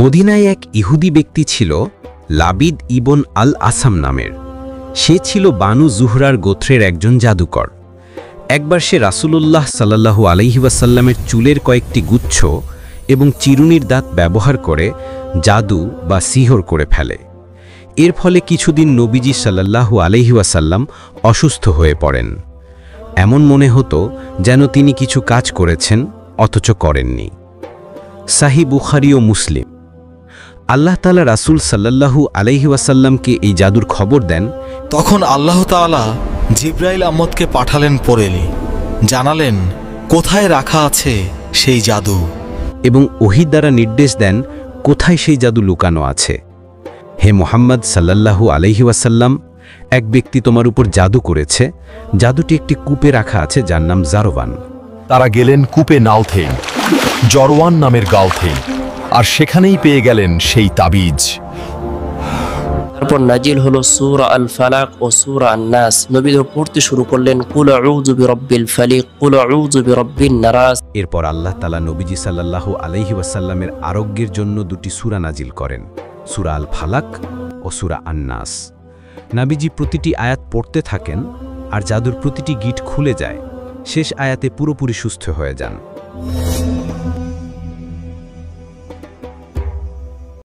মদিনায় এক ইহুদি ব্যক্তি ছিল লাবিদ ইবন আল আসাম নামের। সে ছিল বানু জুহরার গোত্রের একজন জাদুকর। একবার সে রাসূলুল্লাহ সাল্লাল্লাহু আলাইহি ওয়াসাল্লামের চুলের কয়েকটি গুচ্ছ এবং চিরুনির দাঁত ব্যবহার করে জাদু বা সিহর করে ফেলে। এর ফলে কিছুদিন নবীজি সাল্লাল্লাহু আলাইহি ওয়াসাল্লাম অসুস্থ হয়ে পড়েন। এমন মনে হতো যেন তিনি কিছু কাজ করেছেন অথচ করেননি। সাহি বুখারী ও মুসলিম। আল্লাহ তাআলা রাসূল সাল্লাল্লাহু আলাইহি ওয়াসাল্লামকে এই জাদুর খবর দেন। তখন আল্লাহ তাআলা জিবরাইল আহমদকে পাঠালেন পরেলি, জানালেন কোথায় রাখা আছে সেই জাদু, এবং ওহী দ্বারা নির্দেশ দেন কোথায় সেই জাদু লুকানো আছে। হে মুহাম্মদ সাল্লাল্লাহু আলাইহি ওয়াসাল্লাম, এক ব্যক্তি তোমার উপর জাদু করেছে। জাদুটি একটি কূপে রাখা আছে যার নাম জারওয়ান। তারা গেলেন কূপে নাওথে, জরওয়ান নামের গাঁওতে, আর সেখানেই পেয়ে গেলেন সেই তাবিজ। তারপর নাজিল হলো সূরা আল ফালাক ও সূরা আন-নাস। নবী পড়তে শুরু করলেন কুল আউযু বিরাব্বিল ফালিক, কুল আউযু বিরাব্বিন নাস। এরপর আল্লাহ তাআলা নবীজি সাল্লাল্লাহু আলাইহি ওয়াসাল্লামের আরোগ্যের জন্য দুটি সূরা নাজিল করেন, সূরা আল ফালাক ও সূরা আন-নাস। নবীজি প্রতিটি আয়াত পড়তে থাকেন আর জাদুর প্রতিটি গিট খুলে যায়। শেষ আয়াতে পুরোপুরি সুস্থ হয়ে যান।